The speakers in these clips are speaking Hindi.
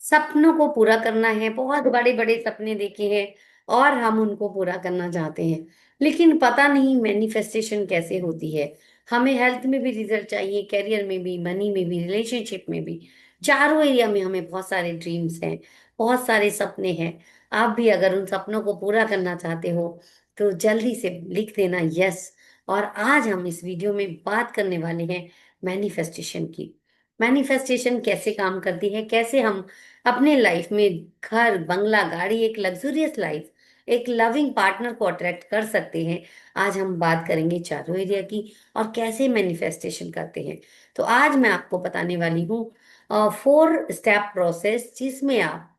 सपनों को पूरा करना है, बहुत बड़े बड़े सपने देखे हैं और हम उनको पूरा करना चाहते हैं, लेकिन पता नहीं मैनिफेस्टेशन कैसे होती है। हमें हेल्थ में भी रिजल्ट चाहिए, करियर में भी, मनी में भी, रिलेशनशिप में भी। चारों एरिया में हमें बहुत सारे ड्रीम्स हैं, बहुत सारे सपने हैं। आप भी अगर उन सपनों को पूरा करना चाहते हो तो जल्दी से लिख देना यस। और आज हम इस वीडियो में बात करने वाले हैं मैनिफेस्टेशन की। मैनिफेस्टेशन कैसे काम करती है, कैसे हम अपने लाइफ में घर, बंगला, गाड़ी, एक लग्जरियस लाइफ, एक लविंग पार्टनर को अट्रैक्ट कर सकते हैं। आज हम बात करेंगे चारों एरिया की और कैसे मैनिफेस्टेशन करते हैं। तो आज मैं आपको बताने वाली हूँ 4 स्टेप प्रोसेस, जिसमें आप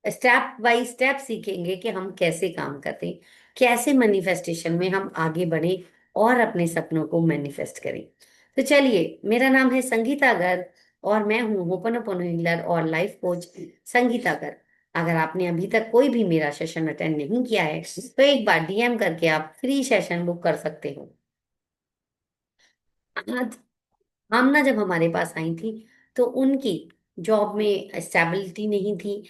स्टेप बाय स्टेप सीखेंगे कि हम कैसे काम करते हैं, कैसे मैनिफेस्टेशन में हम आगे बढ़े और अपने सपनों को मैनिफेस्ट करें। तो चलिए, मेरा नाम है संगीता गर्ग और मैं हूँ होपनोपोनो हीलर और लाइफ कोच संगीता गर्ग। अगर आपने अभी तक कोई भी मेरा सेशन अटेंड नहीं किया है तो एक बार डीएम करके आप फ्री सेशन बुक कर सकते हो। आज आमना जब हमारे पास आई थी तो उनकी जॉब में स्टेबिलिटी नहीं थी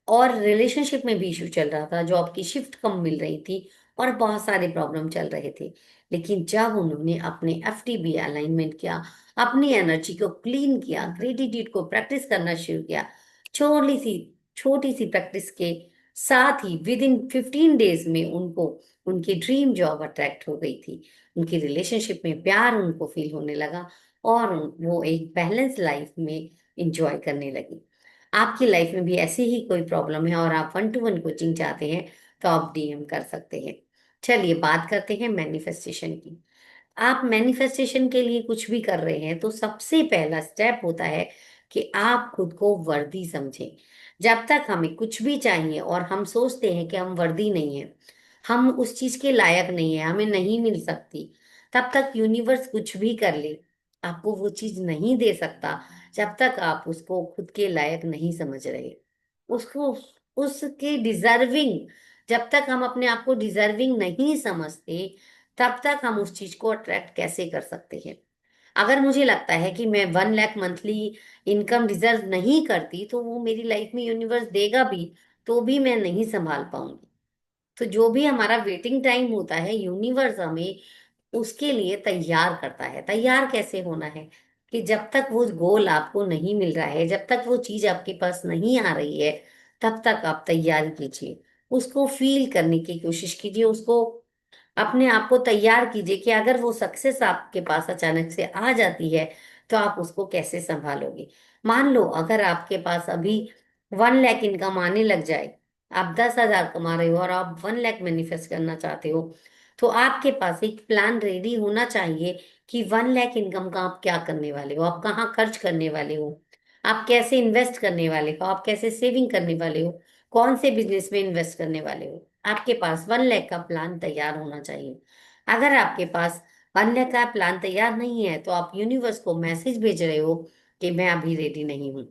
और रिलेशनशिप में भी इशू चल रहा था, जॉब की शिफ्ट कम मिल रही थी और बहुत सारे प्रॉब्लम चल रहे थे। लेकिन जब उन्होंने अपने एफटीबी अलाइनमेंट किया, अपनी एनर्जी को क्लीन किया, ग्रेटिट्यूड को प्रैक्टिस करना शुरू किया, छोटी सी छोटी सी प्रैक्टिस के साथ ही विद इन 15 डेज में उनको उनकी ड्रीम जॉब अट्रैक्ट हो गई थी। उनकी रिलेशनशिप में प्यार उनको फील होने लगा और वो एक बैलेंस लाइफ में इंजॉय करने लगी। आपकी लाइफ में भी ऐसी ही कोई प्रॉब्लम है और आप 1-to-1 कोचिंग चाहते हैं तो आप डीएम कर सकते हैं। चलिए बात करते हैं मैनिफेस्टेशन की। आप मैनिफेस्टेशन के लिए कुछ भी कर रहे हैं तो सबसे पहला स्टेप होता है कि आप खुद को वर्दी समझें। जब तक हमें कुछ भी चाहिए और हम सोचते हैं कि हम वर्दी नहीं है, हम उस चीज के लायक नहीं है, हमें नहीं मिल सकती, तब तक यूनिवर्स कुछ भी कर ले, आपको वो चीज नहीं दे सकता जब तक आप उसको खुद के लायक नहीं समझ रहे, उसको, उसके डिजर्विंग। जब तक हम अपने आप को डिजर्विंग नहीं समझते तब तक हम उस चीज को अट्रैक्ट कैसे कर सकते हैं। अगर मुझे लगता है कि मैं 1 लाख मंथली इनकम डिजर्व नहीं करती तो वो मेरी लाइफ में यूनिवर्स देगा भी तो भी मैं नहीं संभाल पाऊंगी। तो जो भी हमारा वेटिंग टाइम होता है, यूनिवर्स हमें उसके लिए तैयार करता है। तैयार कैसे होना है कि जब तक वो गोल आपको नहीं मिल रहा है, जब तक वो चीज आपके पास नहीं आ रही है, तब तक आप तैयारी कीजिए, उसको फील करने की कोशिश कीजिए, उसको अपने आप को तैयार कीजिए कि अगर वो सक्सेस आपके पास अचानक से आ जाती है तो आप उसको कैसे संभालोगे। मान लो अगर आपके पास अभी 1 लाख इनकम आने लग जाए, आप 10,000 कमा रहे हो और आप 1 लाख मैनिफेस्ट करना चाहते हो, तो आपके पास एक प्लान रेडी होना चाहिए कि 1 लाख इनकम का आप क्या करने वाले हो, आप कहाँ खर्च करने वाले हो, आप कैसे इन्वेस्ट करने वाले हो, आप कैसे सेविंग करने वाले हो, कौन से बिजनेस में इन्वेस्ट करने वाले हो। आपके पास 1 लाख का प्लान तैयार होना चाहिए। अगर आपके पास 1 लाख का प्लान तैयार नहीं है तो आप यूनिवर्स को मैसेज भेज रहे हो कि मैं अभी रेडी नहीं हूँ।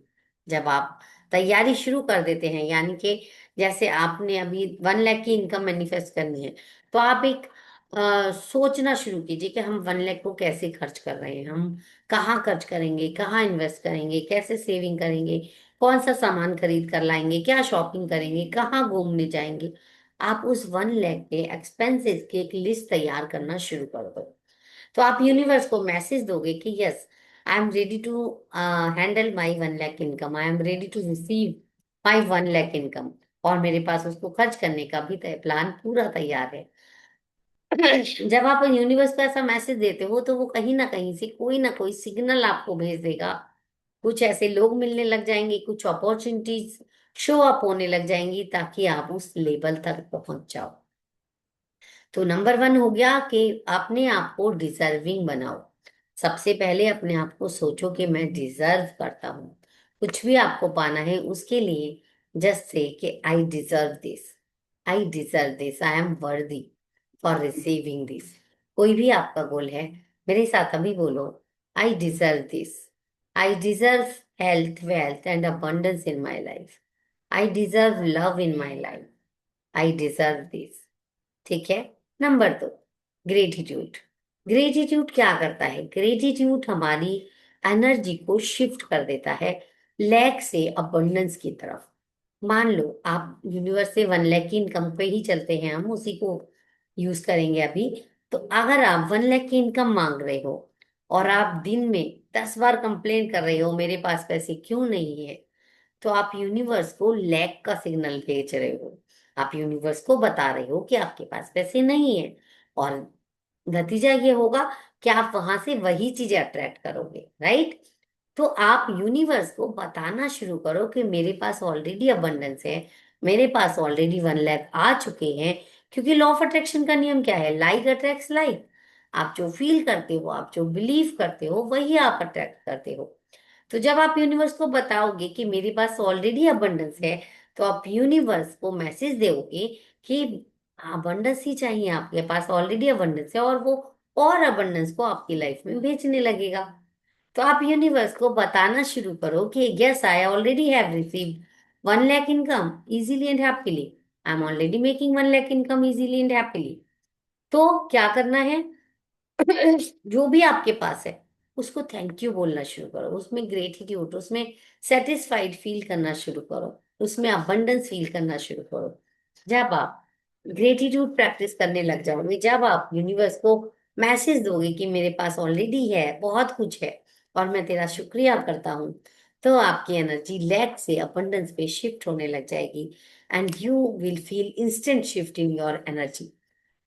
जब आप तैयारी शुरू कर देते हैं, यानी कि जैसे आपने अभी 1 लाख की इनकम मैनिफेस्ट करनी है, तो आप एक सोचना शुरू कीजिए कि हम 1 लाख को कैसे खर्च कर रहे हैं, हम कहाँ खर्च करेंगे, कहाँ इन्वेस्ट करेंगे, कैसे सेविंग करेंगे, कौन सा सामान खरीद कर लाएंगे, क्या शॉपिंग करेंगे, कहाँ घूमने जाएंगे। आप उस 1 लाख के एक्सपेंसेस की एक लिस्ट तैयार करना शुरू कर दो। तो आप यूनिवर्स को मैसेज दोगे कि yes, I am ready to handle my 1 lakh income, I am ready to receive my 1 lakh income, और मेरे पास उसको खर्च करने का भी प्लान पूरा तैयार है। जब आप यूनिवर्स को ऐसा मैसेज देते हो तो वो कहीं से कोई ना कोई सिग्नल आपको भेज देगा। कुछ ऐसे लोग मिलने लग जाएंगे, कुछ अपॉर्चुनिटीज शो अप होने लग जाएंगी ताकि आप उस लेवल तक पहुंच जाओ। तो नंबर 1 हो गया कि अपने आप को डिजर्विंग बनाओ। सबसे पहले अपने आप को सोचो कि मैं डिजर्व करता हूँ। कुछ भी आपको पाना है उसके लिए जस्ट से कि I deserve this, I deserve this, I am वर्दी फॉर रिसीविंग दिस। कोई भी आपका गोल है, मेरे साथ अभी बोलो, I deserve this, I deserve health, wealth and abundance in my life, I deserve love in my life, I deserve this. ठीक है। Number 2, gratitude. ग्रेटिट्यूड क्या करता है? ग्रेटिट्यूड हमारी एनर्जी को शिफ्ट कर देता है लैक से अबंडेंस की तरफ। मान लो आप यूनिवर्स से 1 लाख की इनकम पे ही चलते हैं, हम उसी को यूज करेंगे अभी। तो अगर आप 1 लाख की इनकम मांग रहे हो और आप दिन में 10 बार कंप्लेन कर रहे हो मेरे पास पैसे क्यों नहीं है, तो आप यूनिवर्स को लैक का सिग्नल भेज रहे हो। आप यूनिवर्स को बता रहे हो कि आपके पास पैसे नहीं है, और नतीजा ये होगा कि आप वहां से वही चीजें अट्रैक्ट करोगे, राइट। तो आप यूनिवर्स को बताना शुरू करो कि मेरे पास ऑलरेडी अबंडेंस है, मेरे पास ऑलरेडी 1 लाख आ चुके हैं। क्योंकि लॉ ऑफ अट्रैक्शन का नियम क्या है? Like attracts like. आप जो फील करते हो, आप जो बिलीव करते हो, वही आप अट्रैक्ट करते हो। तो जब आप यूनिवर्स को बताओगे कि मेरे पास ऑलरेडी अबंडेंस है, तो आप यूनिवर्स को मैसेज दोगे कि अबंडेंस ही चाहिए, आपके पास ऑलरेडी अबंडेंस है, और वो और अबंडेंस को आपकी लाइफ में भेजने लगेगा। तो आप यूनिवर्स को बताना शुरू करो कि yes, I already have received 1 lakh income easily and happily. I am already making 1 lakh income easily and happily. तो क्या करना है? जो भी आपके पास है उसको थैंक यू बोलना शुरू करो, उसमें ग्रेटिट्यूड, उसमें सेटिस्फाइड फील करना शुरू करो, उसमें अबंडेंस फील करना शुरू करो। जब आप ग्रेटिट्यूड प्रैक्टिस करने लग जाओगे, जब आप यूनिवर्स को मैसेज दोगे कि मेरे पास ऑलरेडी है, बहुत कुछ है, और मैं तेरा शुक्रिया करता हूँ, तो आपकी एनर्जी लैक से अबंडेंस पे शिफ्ट होने लग जाएगी। And you will feel instant shift in your energy.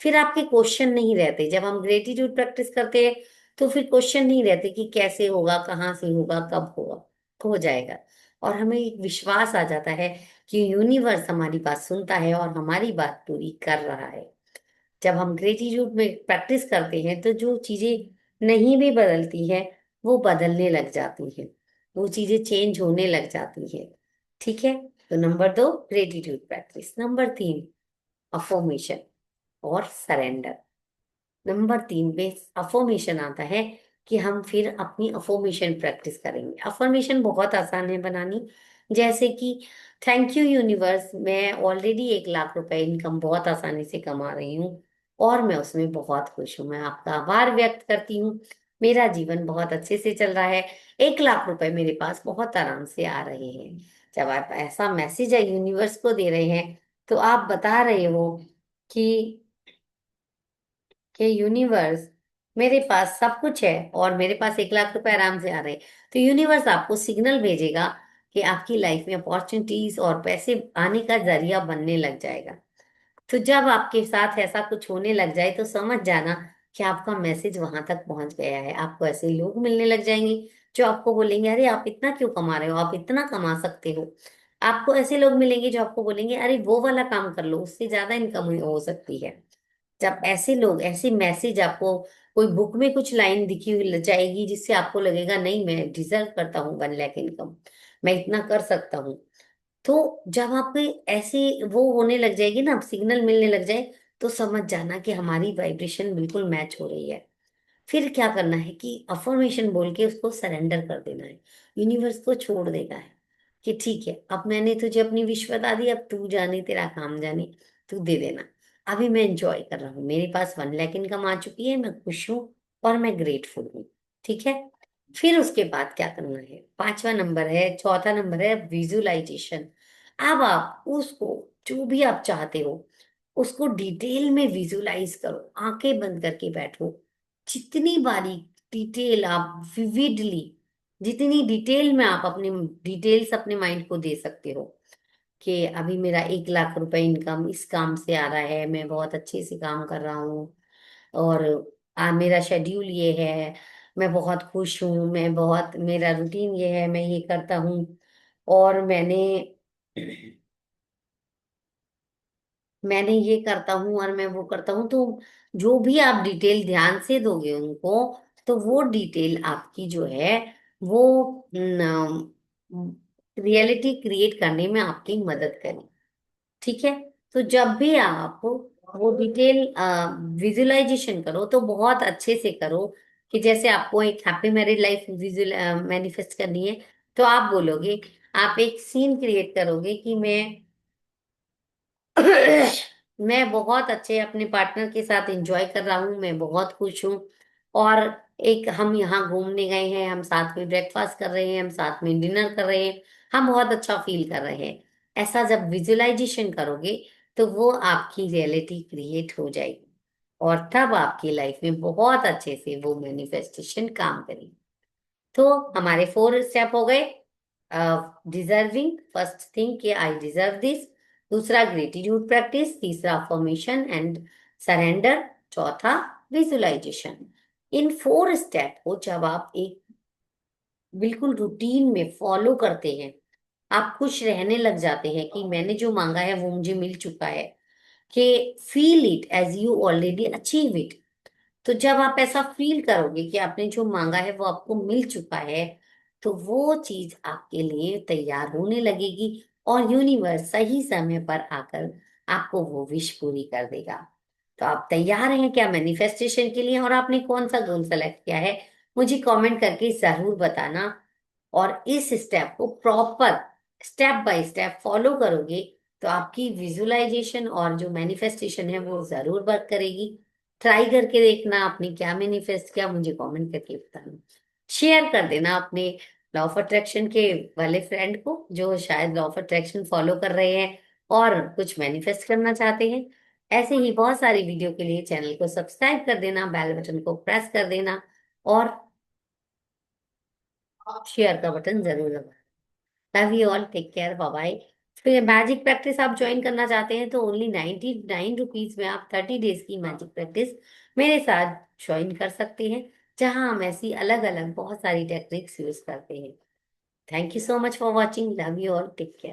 फिर आपके क्वेश्चन नहीं रहते। जब हम ग्रेटिट्यूड प्रैक्टिस करते हैं तो फिर क्वेश्चन नहीं रहते कि कैसे होगा, कहाँ से होगा, कब होगा, हो जाएगा। और हमें एक विश्वास आ जाता है कि यूनिवर्स हमारी बात सुनता है और हमारी बात पूरी कर रहा है। जब हम ग्रेटिट्यूड में प्रैक्टिस करते हैं तो जो चीजें नहीं भी बदलती है वो बदलने लग जाती हैं, वो चीजें चेंज होने लग जाती है। ठीक है। तो number 2, gratitude practice. Number 3, affirmation और सरेंडर। नंबर 3 पे अफर्मेशन आता है कि हम फिर अपनी अफर्मेशन प्रैक्टिस करेंगे। अफर्मेशन बहुत आसान है बनानी। जैसे कि थैंक यू यूनिवर्स, मैं ऑलरेडी 1 लाख रुपए इनकम बहुत आसानी से कमा रही हूँ और मैं उसमें बहुत खुश हूँ। मैं आपका आभार व्यक्त करती हूँ, मेरा जीवन बहुत अच्छे से चल रहा है, 1 लाख रुपए मेरे पास बहुत आराम से आ रहे हैं। जब आप ऐसा मैसेज है यूनिवर्स को दे रहे हैं, तो आप बता रहे हो कि यूनिवर्स, मेरे पास सब कुछ है और मेरे पास 1 लाख रुपए आराम से आ रहे हैं। तो यूनिवर्स आपको सिग्नल भेजेगा कि आपकी लाइफ में अपॉर्चुनिटीज और पैसे आने का जरिया बनने लग जाएगा। तो जब आपके साथ ऐसा कुछ होने लग जाए तो समझ जाना कि आपका मैसेज वहां तक पहुंच गया है। आपको ऐसे लोग मिलने लग जाएंगे जो आपको बोलेंगे अरे आप इतना क्यों कमा रहे हो, आप इतना कमा सकते हो। आपको ऐसे लोग मिलेंगे जो आपको बोलेंगे अरे वो वाला काम कर लो, उससे ज्यादा इनकम हो सकती है। जब ऐसे लोग, ऐसे मैसेज आपको कोई बुक में कुछ लाइन दिखी हुई जाएगी जिससे आपको लगेगा नहीं, मैं डिजर्व करता हूँ 1 लाख इनकम, मैं इतना कर सकता हूँ। तो जब आप ऐसे वो होने लग जाएगी ना, सिग्नल मिलने लग जाए, तो समझ जाना कि हमारी वाइब्रेशन बिल्कुल मैच हो रही है। फिर क्या करना है कि अफर्मेशन बोल के उसको सरेंडर कर देना है। यूनिवर्स को छोड़ देना है कि ठीक है, अब मैंने तुझे अपनी विश बता दी, अब तू जाने तेरा काम जाने, तू दे देना। अभी मैं एंजॉय कर रहा हूँ, मेरे पास 1 लाख इनकम आ चुकी है, मैं खुश हूँ और मैं ग्रेटफुल हूँ। ठीक है। फिर उसके बाद क्या करना है? पांचवा नंबर है, चौथा नंबर है विजुअलाइजेशन। अब आप उसको, जो भी आप चाहते हो, उसको डिटेल में विजुलाइज करो, आंखें बंद करके बैठो। जितनी बारीक डिटेल आप विविडली, जितनी डिटेल में आप अपने डिटेल्स अपने माइंड को दे सकते हो कि अभी मेरा 1 लाख रुपए इनकम इस काम से आ रहा है, मैं बहुत अच्छे से काम कर रहा हूँ, और मेरा शेड्यूल ये है, मैं बहुत खुश हूँ, मैं बहुत, मेरा रूटीन ये है, मैं ये करता हूँ, और मैंने ये करता हूँ और मैं वो करता हूँ। तो जो भी आप डिटेल ध्यान से दोगे उनको, तो वो डिटेल आपकी जो है वो रियलिटी क्रिएट करने में आपकी मदद करें। ठीक है। तो जब भी आप वो डिटेल विजुअलाइजेशन करो तो बहुत अच्छे से करो, कि जैसे आपको एक happy married life visual manifest करनी है, तो आप बोलोगे, आप एक सीन क्रिएट करोगे कि मैं बहुत अच्छे अपने पार्टनर के साथ एंजॉय कर रहा हूँ, मैं बहुत खुश हूँ, और एक हम यहाँ घूमने गए हैं, हम साथ में ब्रेकफास्ट कर रहे हैं, हम साथ में डिनर कर रहे हैं, हम बहुत अच्छा फील कर रहे हैं। ऐसा जब विजुअलाइजेशन करोगे तो वो आपकी रियलिटी क्रिएट हो जाएगी, और तब आपकी लाइफ में बहुत अच्छे से वो मैनिफेस्टेशन काम करेगी। तो हमारे 4 स्टेप हो गए। डिजर्विंग, फर्स्ट थिंग कि आई डिजर्व दिस। दूसरा ग्रेटिट्यूड प्रैक्टिस। तीसरा अफर्मेशन एंड सरेंडर। चौथा विजुअलाइजेशन। इन 4 स्टेप को जब आप एक बिल्कुल रूटीन में फॉलो करते हैं, आप खुश रहने लग जाते हैं कि मैंने जो मांगा है वो मुझे मिल चुका है, कि feel it as you already achieve it. तो जब आप ऐसा फील करोगे कि आपने जो मांगा है वो आपको मिल चुका है, तो वो चीज आपके लिए तैयार होने लगेगी, और यूनिवर्स सही समय पर आकर आपको वो विश पूरी कर देगा। तो आप तैयार हैं क्या मैनिफेस्टेशन के लिए, और आपने कौन सा गोल सेलेक्ट किया है, मुझे कमेंट करके जरूर बताना। और इस स्टेप को proper step by step follow करोगे तो आपकी विजुअलाइजेशन और जो मैनिफेस्टेशन है वो जरूर वर्क करेगी। ट्राई करके देखना आपने क्या मैनिफेस्ट किया, मुझे कमेंट करके बताना। शेयर कर देना अपने लॉ ऑफ अट्रैक्शन के वाले फ्रेंड को जो शायद लॉ ऑफ अट्रैक्शन फॉलो कर रहे हैं और कुछ मैनिफेस्ट करना चाहते हैं। ऐसे ही बहुत सारी वीडियो के लिए चैनल को सब्सक्राइब कर देना, बेल बटन को प्रेस कर देना, और शेयर का बटन जरूर दबाना। Love you all, take care, bye bye. फिर मैजिक प्रैक्टिस आप ज्वाइन करना चाहते हैं तो ओनली 99 रुपीज में आप 30 डेज की मैजिक प्रैक्टिस मेरे साथ ज्वाइन कर सकते हैं, जहां हम ऐसी अलग अलग बहुत सारी टेक्निक्स यूज करते हैं। Thank you so much for watching. Love you all, take care.